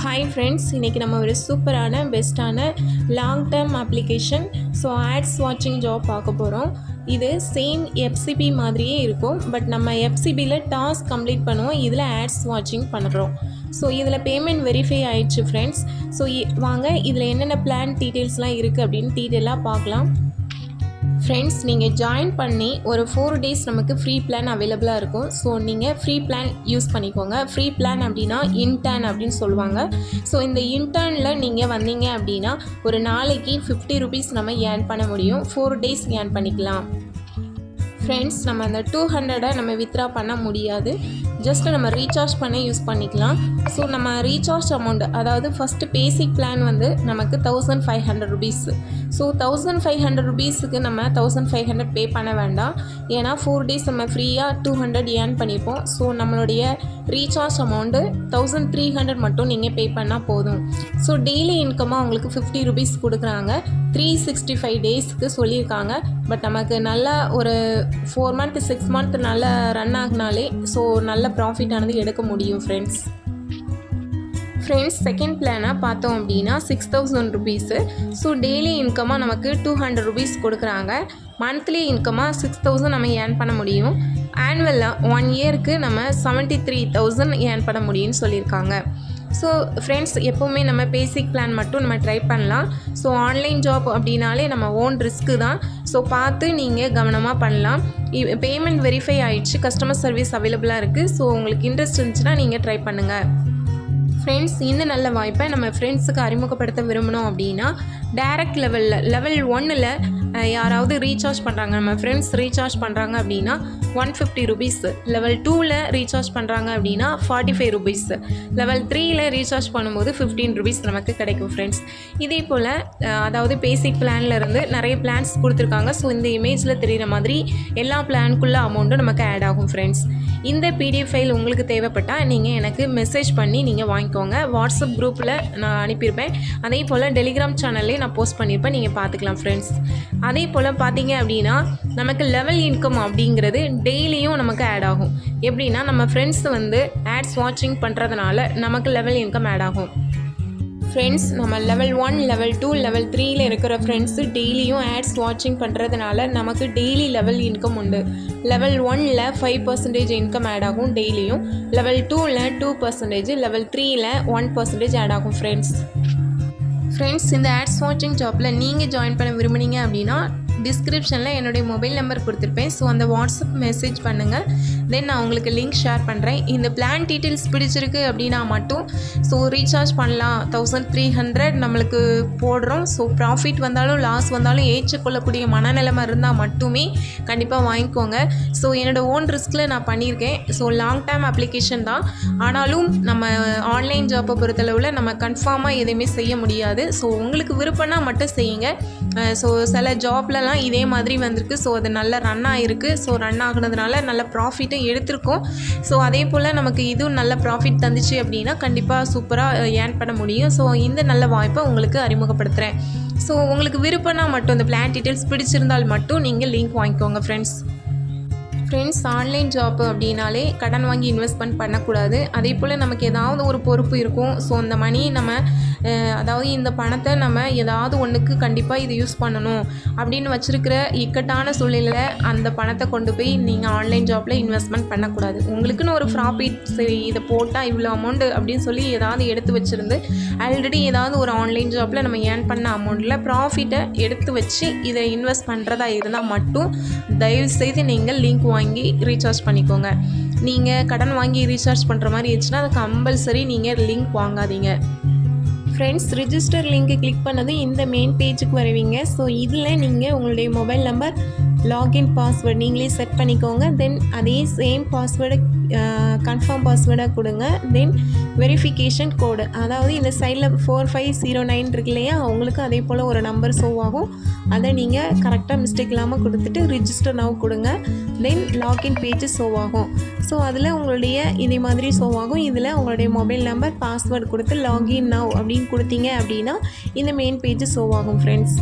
Hi friends, இன்றைக்கி நம்ம ஒரு சூப்பரான பெஸ்ட்டான லாங் டேர்ம் அப்ளிகேஷன் ஆட்ஸ் வாட்சிங் ஜாப் பார்க்க போகிறோம். இது சேம் எஃப்சிபி மாதிரியே இருக்கும். பட் நம்ம எஃப்சிபியில் டாஸ்க் கம்ப்ளீட் பண்ணுவோம், இதில் ஆட்ஸ் வாட்சிங் பண்ணுறோம். இதில் பேமெண்ட் வெரிஃபை ஆகிடுச்சு ஃப்ரெண்ட்ஸ். வாங்க இதில் என்னென்ன பிளான் டீட்டெயில்ஸ்லாம் இருக்குது அப்படின்னு டீட்டெயிலாக பார்க்கலாம். ஃப்ரெண்ட்ஸ், நீங்கள் ஜாயின் பண்ணி ஒரு 4 days நமக்கு ஃப்ரீ பிளான் அவைலபிளாக இருக்கும். நீங்கள் ஃப்ரீ பிளான் யூஸ் பண்ணிக்கோங்க. ஃப்ரீ பிளான் அப்படின்னா இன்டர்ன் அப்படின்னு சொல்லுவாங்க. இந்த இன்டர்னில் நீங்கள் வந்தீங்க அப்படின்னா ஒரு நாளைக்கு 50 rupees நம்ம ஏர்ன் பண்ண முடியும். 4 days ஏர்ன் பண்ணிக்கலாம். ஃப்ரெண்ட்ஸ், நம்ம அந்த 200 நம்ம வித்ரா பண்ண முடியாது. ஜஸ்ட் நம்ம ரீசார்ஜ் பண்ண யூஸ் பண்ணிக்கலாம். நம்ம ரீசார்ஜ் அமௌண்ட், அதாவது ஃபஸ்ட்டு பேசிக் பிளான் வந்து நமக்கு 1500 rupees. 1500 rupeesக்கு நம்ம 1500 பே பண்ண வேண்டாம். ஏன்னா 4 days நம்ம ஃப்ரீயாக 200 ஏர்ன் பண்ணிப்போம். நம்மளுடைய ரீசார்ஜ் அமௌண்ட்டு 1300 மட்டும் நீங்கள் பே பண்ணால் போதும். டெய்லி இன்கமாக உங்களுக்கு 50 rupees கொடுக்குறாங்க. 365 daysக்கு சொல்லியிருக்காங்க. பட் நமக்கு நல்லா ஒரு 4 month 6 month நல்லா ரன் ஆகினாலே நல்ல ப்ராஃபிட் ஆனது எடுக்க முடியும் ஃப்ரெண்ட்ஸ். செகண்ட் பிளானாக பார்த்தோம் அப்படின்னா 6000 rupees. டெய்லி இன்கமாக நமக்கு 200 rupees கொடுக்குறாங்க. மந்த்லி இன்கமாக 6000 நம்ம ஏர்ன் பண்ண முடியும். ஆனுவலாக 1 yearக்கு நம்ம 73,000 ஏர்ன் பண்ண முடியும்னு சொல்லியிருக்காங்க. ஃப்ரெண்ட்ஸ், எப்போவுமே நம்ம பேசிக் பிளான் மட்டும் நம்ம ட்ரை பண்ணலாம். ஆன்லைன் ஜாப் அப்படின்னாலே நம்ம ஓன் ரிஸ்க்கு தான். பார்த்து நீங்கள் கவனமாக பண்ணலாம். பேமெண்ட் வெரிஃபை ஆகிடுச்சு, கஸ்டமர் சர்வீஸ் அவைலபிளாக இருக்குது. உங்களுக்கு இன்ட்ரெஸ்ட் இருந்துச்சுன்னா நீங்கள் ட்ரை பண்ணுங்கள். ஃப்ரெண்ட்ஸ், இந்த நல்ல வாய்ப்பை நம்ம ஃப்ரெண்ட்ஸுக்கு அறிமுகப்படுத்த விரும்பணும் அப்படின்னா டைரக்ட் லெவல் 1ல் யாராவது ரீசார்ஜ் பண்ணுறாங்க, நம்ம ஃப்ரெண்ட்ஸ் ரீசார்ஜ் பண்ணுறாங்க அப்படின்னா 150 rupees. லெவல் 2ல் ரீசார்ஜ் பண்ணுறாங்க அப்படின்னா 45 rupees. லெவல் 3ல் ரீசார்ஜ் பண்ணும்போது 15 rupees நமக்கு கிடைக்கும் ஃப்ரெண்ட்ஸ். இதே போல் அதாவது பேசிக் பிளான்லேருந்து நிறைய பிளான்ஸ் கொடுத்துருக்காங்க. இந்த இமேஜில் தெரிகிற மாதிரி எல்லா பிளானுக்குள்ள அமௌண்ட்டும் நமக்கு ஆட் ஆகும் ஃப்ரெண்ட்ஸ். இந்த PDF ஃபைல் உங்களுக்கு தேவைப்பட்டால் நீங்கள் எனக்கு மெசேஜ் பண்ணி நீங்கள் வாங்கிக்கோங்க. வாட்ஸ்அப் குரூப்பில் நான் அனுப்பியிருப்பேன். அதே போல் டெலிகிராம் சேனல்லே நான் போஸ்ட் பண்ணியிருப்பேன், நீங்கள் பார்த்துக்கலாம் ஃப்ரெண்ட்ஸ். அதே போல் பார்த்தீங்க அப்படின்னா நமக்கு லெவல் இன்கம் அப்படிங்கிறது டெய்லியும் நமக்கு ஆட் ஆகும். எப்படின்னா நம்ம ஃப்ரெண்ட்ஸ் வந்து ஆட்ஸ் வாட்சிங் பண்ணுறதுனால நமக்கு லெவல் இன்கம் ஆட் ஆகும். ஃப்ரெண்ட்ஸ், நம்ம லெவல் 1, லெவல் 2, லெவல் 3ல் இருக்கிற ஃப்ரெண்ட்ஸு டெய்லியும் ஆட்ஸ் வாட்சிங் பண்ணுறதுனால நமக்கு டெய்லி லெவல் இன்கம் உண்டு. லெவல் 1ல் 5% இன்கம் ஆட் ஆகும் டெய்லியும். லெவல் 2ல் 2%, லெவல் 3ல் 1% ஆட் ஆகும் ஃப்ரெண்ட்ஸ். இந்த ஆட்ஸ் வாட்சிங் ஜாப்பில் நீங்கள் ஜாயின் பண்ண விரும்புனீங்க அப்படின்னா டிஸ்கிரிப்ஷனில் என்னுடைய மொபைல் நம்பர் கொடுத்துருப்பேன். அந்த வாட்ஸ்அப் மெசேஜ் பண்ணுங்கள். தென் நான் உங்களுக்கு லிங்க் ஷேர் பண்ணுறேன். இந்த பிளான் டீட்டெயில்ஸ் பிடிச்சிருக்கு அப்படின்னா மட்டும் ரீசார்ஜ் பண்ணலாம். 1300 நம்மளுக்கு போடுறோம். ப்ராஃபிட் வந்தாலும் லாஸ் வந்தாலும் ஏற்றுக்கொள்ளக்கூடிய மனநிலைமை இருந்தால் மட்டுமே கண்டிப்பாக வாங்கிக்கோங்க. என்னோடய ஓன் ரிஸ்கில் நான் பண்ணியிருக்கேன். லாங் டேர்ம் அப்ளிகேஷன் தான். ஆனாலும் நம்ம ஆன்லைன் ஜாப்பை பொறுத்தளவில் நம்ம கன்ஃபார்மாக எதுவுமே செய்ய முடியாது. உங்களுக்கு விருப்பம்னா மட்டும் செய்யுங்க. சில ஜாப்லலாம் இதே மாதிரி வந்திருக்கு. அது நல்லா ரன் ஆகிருக்கு. ரன் ஆகுனதுனால நல்ல ப்ராஃபிட்டும் எடுத்திருக்கோம். அதே போல் நமக்கு இதுவும் நல்ல ப்ராஃபிட் தந்துச்சு அப்படின்னா கண்டிப்பாக சூப்பராக ஏர்ன் பண்ண முடியும். இந்த நல்ல வாய்ப்பை உங்களுக்கு அறிமுகப்படுத்துகிறேன். உங்களுக்கு விருப்பம்னா மட்டும் இந்த பிளான் டீட்டெயில்ஸ் பிடிச்சிருந்தால் மட்டும் நீங்கள் லிங்க் வாங்கிக்கோங்க ஃப்ரெண்ட்ஸ். ஆன்லைன் ஜாப் அப்படின்னாலே கடன் வாங்கி இன்வெஸ்ட்மெண்ட் பண்ணக்கூடாது. அதே போல் நமக்கு ஏதாவது ஒரு பொறுப்பு இருக்கும். அந்த மணி நம்ம அதாவது இந்த பணத்தை நம்ம ஏதாவது ஒன்றுக்கு கண்டிப்பாக இது யூஸ் பண்ணணும் அப்படின்னு வச்சுருக்கிற இக்கட்டான சூழ்நிலையில் அந்த பணத்தை கொண்டு போய் நீங்கள் ஆன்லைன் ஜாப்பில் இன்வெஸ்ட்மெண்ட் பண்ணக்கூடாது. உங்களுக்குன்னு ஒரு ப்ராஃபிட், சரி இதை போட்டால் இவ்வளோ அமௌண்ட்டு அப்படின்னு சொல்லி ஏதாவது எடுத்து வச்சுருந்து ஆல்ரெடி ஏதாவது ஒரு ஆன்லைன் ஜாப்பில் நம்ம ஏர்ன் பண்ண அமௌண்ட்டில் ப்ராஃபிட்டை எடுத்து வச்சு இதை இன்வெஸ்ட் பண்ணுறதா இருந்தால் மட்டும் தயவுசெய்து நீங்கள் லிங்க் வாங்கி ரீசார்ஜ் பண்ணிக்கோங்க. நீங்கள் கடன் வாங்கி ரீசார்ஜ் பண்ணுற மாதிரி இருந்துச்சுன்னா அது கம்பல்சரி நீங்கள் லிங்க் வாங்காதீங்க ஃப்ரெண்ட்ஸ். ரிஜிஸ்டர் லிங்க்கு கிளிக் பண்ணது இந்த மெயின் பேஜுக்கு வருவீங்க. இதில் நீங்கள் உங்களுடைய மொபைல் நம்பர், லாகின் பாஸ்வேர்டு நீங்களே செட் பண்ணிக்கோங்க. தென் அதே சேம் பாஸ்வேர்டை கன்ஃபார்ம் பாஸ்வேர்டாக கொடுங்க. தென் வெரிஃபிகேஷன் கோடு, அதாவது இந்த சைடில் 4509 இருக்கு இல்லையா, அவங்களுக்கு அதே போல் ஒரு நம்பர் ஷோ ஆகும். அதை நீங்கள் கரெக்டாக மிஸ்டேக் இல்லாமல் கொடுத்துட்டு ரிஜிஸ்டர் நவ் கொடுங்க. தென் லாகின் பேஜ் ஷோ ஆகும். அதில் உங்களுடைய இதே மாதிரி ஷோ ஆகும். இதில் உங்களுடைய மொபைல் நம்பர், பாஸ்வேர்டு கொடுத்து லாகின் நவ் அப்படின்னு கொடுத்தீங்க அப்படின்னா இந்த மெயின் பேஜ் ஷோ ஆகும் ஃப்ரெண்ட்ஸ்.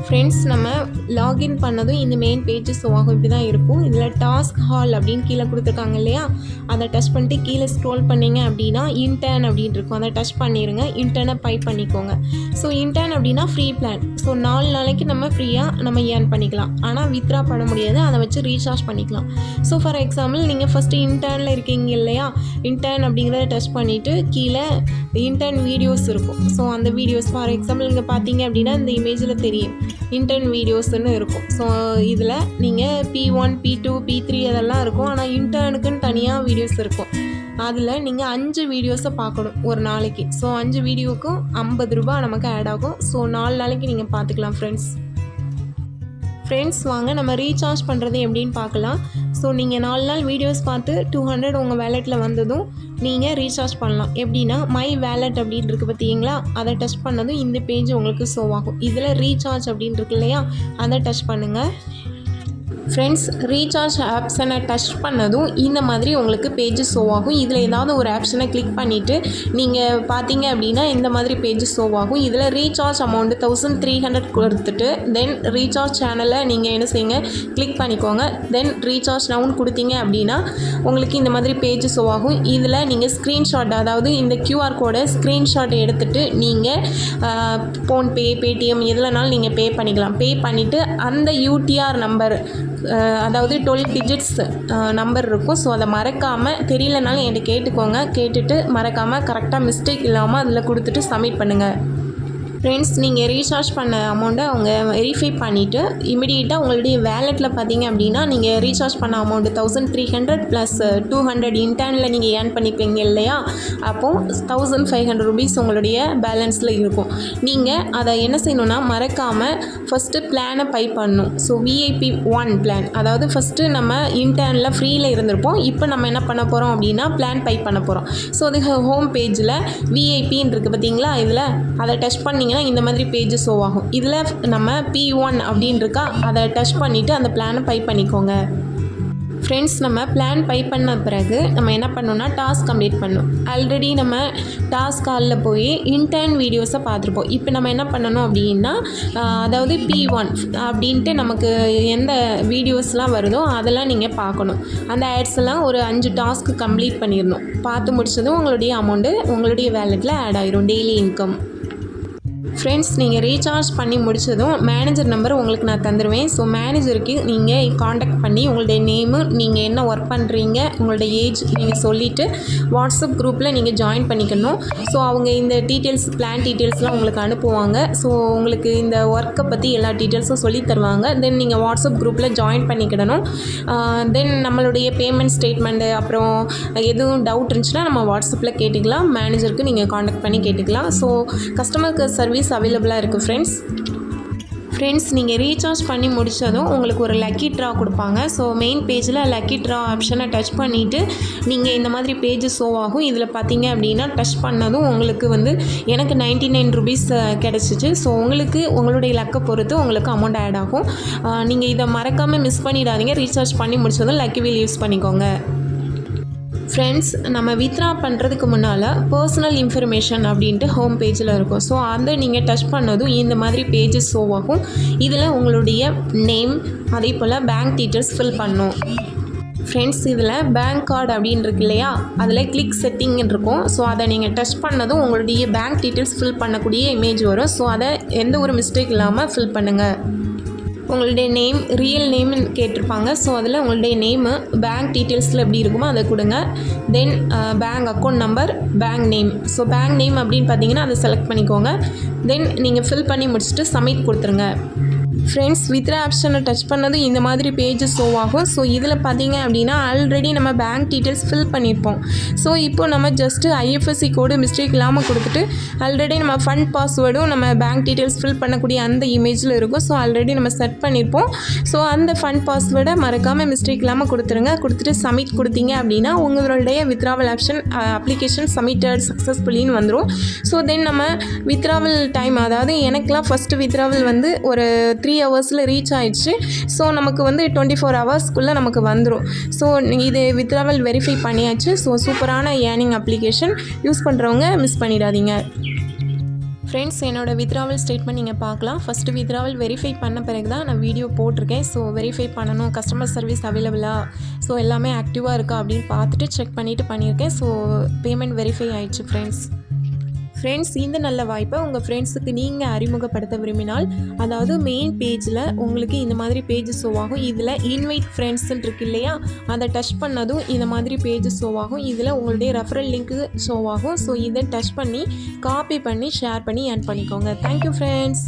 ஃப்ரெண்ட்ஸ், நம்ம லாகின் பண்ணதும் இந்த மெயின் பேஜ் ஷோ ஆகும். இப்படி தான் இருக்கும். இதில் டாஸ்க் ஹால் அப்படின்னு கீழே கொடுத்துருக்காங்க இல்லையா, அதை டச் பண்ணிட்டு கீழே ஸ்க்ரோல் பண்ணிங்க அப்படின்னா இன்டர்ன் அப்படின்னு இருக்கும். அதை டச் பண்ணிடுங்க. இன்டர்னை பை பண்ணிக்கோங்க. ஸோ இன்டர்ன் அப்படின்னா ஃப்ரீ பிளான். ஸோ 4 நாளைக்கு நம்ம ஃப்ரீயாக நம்ம ஏர்ன் பண்ணிக்கலாம். ஆனால் வித்ரா பண்ண முடியாது. அதை வச்சு ரீசார்ஜ் பண்ணிக்கலாம். ஸோ ஃபார் எக்ஸாம்பிள், நீங்கள் ஃபஸ்ட்டு இன்டர்னில் இருக்கீங்க இல்லையா, இன்டர்ன் அப்படிங்கிறத டச் பண்ணிவிட்டு கீழே இன்டர்ன் வீடியோஸ் இருக்கும். ஸோ அந்த வீடியோஸ் ஃபார் எக்ஸாம்பிள் இங்கே பார்த்தீங்க அப்படின்னா இந்த இமேஜில் தெரியும் இன்டர்ன் வீடியோஸ்ன்னு இருக்கும். ஸோ இதில் நீங்கள் P1, P2, P3 அதெல்லாம் இருக்கும். ஆனால் இன்டர்னுக்குன்னு தனியாக வீடியோஸ் இருக்கும். அதில் நீங்கள் 5 வீடியோஸை பார்க்கணும் ஒரு நாளைக்கு. ஸோ 5 வீடியோக்கும் 50 ரூபா நமக்கு ஆட் ஆகும். ஸோ 4 நாளைக்கு நீங்கள் பார்த்துக்கலாம் ஃப்ரெண்ட்ஸ். வாங்க நம்ம ரீசார்ஜ் பண்ணுறது எப்படின்னு பார்க்கலாம். ஸோ நீங்கள் 4 நாள் வீடியோஸ் பார்த்து 200 உங்கள் வேலெட்டில் வந்ததும் நீங்கள் ரீசார்ஜ் பண்ணலாம். எப்படின்னா மை வேலெட் அப்படின்னு இருக்குது பார்த்தீங்களா, அதை டச் பண்ணதும் இந்த பேஜ் உங்களுக்கு ஷோ ஆகும். இதில் ரீசார்ஜ் அப்படின்னு இருக்கு இல்லையா, அதை டச் பண்ணுங்கள். ஃப்ரெண்ட்ஸ், ரீசார்ஜ் ஆப்ஷனை டச் பண்ணதும் இந்த மாதிரி உங்களுக்கு பேஜ் ஷோ ஆகும். இதில் ஏதாவது ஒரு ஆப்ஷனை கிளிக் பண்ணிவிட்டு நீங்கள் பார்த்தீங்க அப்படின்னா இந்த மாதிரி பேஜ் ஷோ ஆகும். இதில் ரீசார்ஜ் அமௌண்ட்டு 1300 கொடுத்துட்டு தென் ரீசார்ஜ் சேனலை நீங்கள் என்ன செய்யுங்க, கிளிக் பண்ணிக்கோங்க. தென் ரீசார்ஜ் நவுன் கொடுத்தீங்க அப்படின்னா உங்களுக்கு இந்த மாதிரி பேஜ் ஷோ ஆகும். இதில் நீங்கள் ஸ்க்ரீன்ஷாட், அதாவது இந்த QR கோடை ஸ்க்ரீன்ஷாட் எடுத்துகிட்டு நீங்கள் ஃபோன்பே, பேடிஎம் எதுலனாலும் நீங்கள் பே பண்ணிக்கலாம். பே பண்ணிவிட்டு அந்த UTR நம்பர், அதாவது 12 டிஜிட்ஸ் நம்பர் இருக்கும். ஸோ அதை மறக்காமல், தெரியலனாலும் என்கிட்ட கேட்டுக்கோங்க. கேட்டுட்டு மறக்காமல் கரெக்டாக மிஸ்டேக் இல்லாமல் அதில் கொடுத்துட்டு சப்மிட் பண்ணுங்கள். ஃப்ரெண்ட்ஸ், நீங்கள் ரீசார்ஜ் பண்ண அமௌண்ட்டை அவங்க வெரிஃபை பண்ணிவிட்டு இமிடியேட்டாக உங்களுடைய வேலெட்டில் பார்த்தீங்க அப்படின்னா நீங்கள் ரீசார்ஜ் பண்ண அமௌண்ட்டு 1300 ப்ளஸ் 200 இன்டர்னில் நீங்கள் ஏர்ன் பண்ணிப்பீங்க இல்லையா, அப்போது 1500 ருபீஸ் உங்களுடைய பேலன்ஸில் இருக்கும். நீங்கள் அதை என்ன செய்யணுன்னா மறக்காமல் ஃபஸ்ட்டு பிளானை பை பண்ணணும். ஸோ VIP 1 பிளான், அதாவது ஃபஸ்ட்டு நம்ம இன்டர்னில் ஃப்ரீயில் இருந்திருப்போம். இப்போ நம்ம என்ன பண்ண போகிறோம் அப்படின்னா பிளான் பை பண்ண போகிறோம். ஸோ அது ஹோம் பேஜில் VIPன்னு இருக்குது பார்த்தீங்களா, இதில் அதை டச் பண்ணி இந்த மாதிரி பேஜ் ஷோ ஆகும். இதில் நம்ம P1 அப்படின்னு இருக்கா, அதை டச் பண்ணிவிட்டு அந்த பிளானை பை பண்ணிக்கோங்க. ஃப்ரெண்ட்ஸ், நம்ம பிளான் பை பண்ண பிறகு நம்ம என்ன பண்ணோம்னா டாஸ்க் கம்ப்ளீட் பண்ணணும். ஆல்ரெடி நம்ம டாஸ்க் காலில் போய் இன்டர்ன் வீடியோஸை பார்த்துருப்போம். இப்போ நம்ம என்ன பண்ணணும் அப்படின்னா, அதாவது P1 அப்படின்ட்டு நமக்கு எந்த வீடியோஸ்லாம் வருதோ அதெல்லாம் நீங்கள் பார்க்கணும். அந்த ஆட்ஸ் எல்லாம் ஒரு 5 டாஸ்க்கு கம்ப்ளீட் பண்ணிடணும். பார்த்து முடிச்சதும் உங்களுடைய அமௌண்ட்டு உங்களுடைய வேலெட்டில் ஆட் ஆயிரும், டெய்லி இன்கம். ஃப்ரெண்ட்ஸ், நீங்கள் ரீசார்ஜ் பண்ணி முடித்ததும் மேனேஜர் நம்பர் உங்களுக்கு நான் தந்துடுவேன். ஸோ மேனேஜருக்கு நீங்கள் காண்டாக்ட் பண்ணி உங்களுடைய நேமு, நீங்கள் என்ன ஒர்க் பண்ணுறீங்க, உங்களுடைய ஏஜ் நீங்கள் சொல்லிவிட்டு வாட்ஸ்அப் குரூப்பில் நீங்கள் ஜாயின் பண்ணிக்கணும். ஸோ அவங்க இந்த டீட்டெயில்ஸ், பிளான் டீட்டெயில்ஸ்லாம் உங்களுக்கு அனுப்புவாங்க. ஸோ உங்களுக்கு இந்த ஒர்க்கை பற்றி எல்லா டீட்டெயில்ஸும் சொல்லி தருவாங்க. தென் நீங்கள் வாட்ஸ்அப் குரூப்பில் ஜாயின் பண்ணிக்கிடணும். தென் நம்மளுடைய பேமெண்ட் ஸ்டேட்மெண்ட்டு அப்புறம் எதுவும் டவுட் இருந்துச்சுன்னா நம்ம வாட்ஸ்அப்பில் கேட்டுக்கலாம். மேனேஜருக்கு நீங்கள் காண்டாக்ட் பண்ணி கேட்டுக்கலாம். ஸோ கஸ்டமர் சர்வீஸ் அவைலபிளாக இருக்குது ஃப்ரெண்ட்ஸ். நீங்கள் ரீசார்ஜ் பண்ணி முடித்ததும் உங்களுக்கு ஒரு லக்கி ட்ரா கொடுப்பாங்க. ஸோ மெயின் பேஜில் லக்கி ட்ரா ஆப்ஷனை டச் பண்ணிவிட்டு நீங்கள் இந்த மாதிரி பேஜ் ஷோ ஆகும். இதில் பார்த்தீங்க அப்படின்னா டச் பண்ணதும் உங்களுக்கு எனக்கு 99 ருபீஸ் கிடச்சிச்சு. ஸோ உங்களுக்கு உங்களுடைய லக்கை பொறுத்து உங்களுக்கு அமௌண்ட் ஆட் ஆகும். நீங்கள் இதை மறக்காமல் மிஸ் பண்ணிடாதீங்க. ரீசார்ஜ் பண்ணி முடித்ததும் லக்கி வீல் யூஸ் பண்ணிக்கோங்க. ஃப்ரெண்ட்ஸ், நம்ம வித்ரா பண்ணுறதுக்கு முன்னால் பர்சனல் இன்ஃபர்மேஷன் அப்படின்ட்டு ஹோம் பேஜில் இருக்கும். ஸோ அதை நீங்கள் டச் பண்ணதும் இந்த மாதிரி பேஜஸ் ஷோ ஆகும். இதில் உங்களுடைய நேம், அதே போல் பேங்க் டீட்டெயில்ஸ் ஃபில் பண்ணணும். ஃப்ரெண்ட்ஸ், இதில் பேங்க் கார்டு அப்படின்னு இருக்கு இல்லையா, அதில் கிளிக் செட்டிங்னு இருக்கும். ஸோ அதை நீங்கள் டச் பண்ணதும் உங்களுடைய பேங்க் டீட்டெயில்ஸ் ஃபில் பண்ணக்கூடிய இமேஜ் வரும். ஸோ அதை எந்த ஒரு மிஸ்டேக் இல்லாமல் ஃபில் பண்ணுங்கள். உங்களுடைய நேம், ரியல் நேம்னு கேட்டிருப்பாங்க. ஸோ அதில் உங்களுடைய நேமு பேங்க் டீட்டெயில்ஸில் எப்படி இருக்குமோ அதை கொடுங்க. தென் bank account number, bank name. So bank name அப்படின்னு பார்த்தீங்கன்னா அதை செலக்ட் பண்ணிக்கோங்க. தென் நீங்கள் ஃபில் பண்ணி முடிச்சுட்டு சப்மிட் கொடுத்துருங்க. ஃப்ரெண்ட்ஸ், வித்ரா ஆப்ஷனை டச் பண்ணதும் இந்த மாதிரி பேஜ் ஷோ ஆகும். ஸோ இதில் பார்த்தீங்க அப்படின்னா ஆல்ரெடி நம்ம பேங்க் டீட்டெயில்ஸ் ஃபில் பண்ணியிருப்போம். ஸோ இப்போ நம்ம ஜஸ்ட்டு IFSC கோடு மிஸ்டேக் இல்லாமல் கொடுத்துட்டு ஆல்ரெடி நம்ம ஃபண்ட் பாஸ்வேர்டும் நம்ம பேங்க் டீட்டெயில்ஸ் ஃபில் பண்ணக்கூடிய அந்த இமேஜில் இருக்கும். ஸோ ஆல்ரெடி நம்ம செட் பண்ணியிருப்போம். ஸோ அந்த ஃபண்ட் பாஸ்வேர்டை மறக்காமல் மிஸ்டேக் இல்லாமல் கொடுத்துருங்க. கொடுத்துட்டு சப்மிட் கொடுத்தீங்க அப்படின்னா உங்களுடைய வித்ராவல் ஆப்ஷன் அப்ளிகேஷன் சப்மிட்டட் சக்ஸஸ்ஃபுல்லின்னு வந்துடும். ஸோ தென் நம்ம வித்ராவல் டைம், அதாவது எனக்குலாம் ஃபஸ்ட்டு வித்ராவல் ஒரு 3 ஹவர்ஸில் ரீச் ஆயிடுச்சு. ஸோ நமக்கு 24 ஹவர்ஸ்க்குள்ளே நமக்கு வந்துடும். ஸோ இது வித்ராவல் வெரிஃபை பண்ணியாச்சு. ஸோ சூப்பரான ஏர்னிங் அப்ளிகேஷன், யூஸ் பண்ணுறவங்க மிஸ் பண்ணிடாதீங்க. ஃப்ரெண்ட்ஸ், என்னோட வித்ராவல் ஸ்டேட்மெண்ட் நீங்கள் பார்க்கலாம். ஃபஸ்ட்டு வித்ராவல் வெரிஃபை பண்ண பிறகு தான் நான் வீடியோ போட்டிருக்கேன். ஸோ வெரிஃபை பண்ணணும், கஸ்டமர் சர்வீஸ் அவைலபிளா, ஸோ எல்லாமே ஆக்டிவாக இருக்கா அப்படின்னு பார்த்துட்டு செக் பண்ணிவிட்டு பண்ணியிருக்கேன். ஸோ பேமெண்ட் வெரிஃபை ஆயிடுச்சு ஃப்ரெண்ட்ஸ், இந்த நல்ல வாய்ப்பை உங்கள் ஃப்ரெண்ட்ஸுக்கு நீங்கள் அறிமுகப்படுத்த விரும்பினால், அதாவது மெயின் பேஜில் உங்களுக்கு இந்த மாதிரி பேஜ் ஷோ ஆகும். இதில் இன்வைட் ஃப்ரெண்ட்ஸ்ன்னு இருக்கு இல்லையா, அதை டச் பண்ணதும் இந்த மாதிரி பேஜ் ஷோ ஆகும். இதில் உங்களுடைய ரெஃபரல் லிங்க்கு ஷோ ஆகும். ஸோ இதை டச் பண்ணி காப்பி பண்ணி ஷேர் பண்ணி ஏர்ன் பண்ணிக்கோங்க. Thank you friends.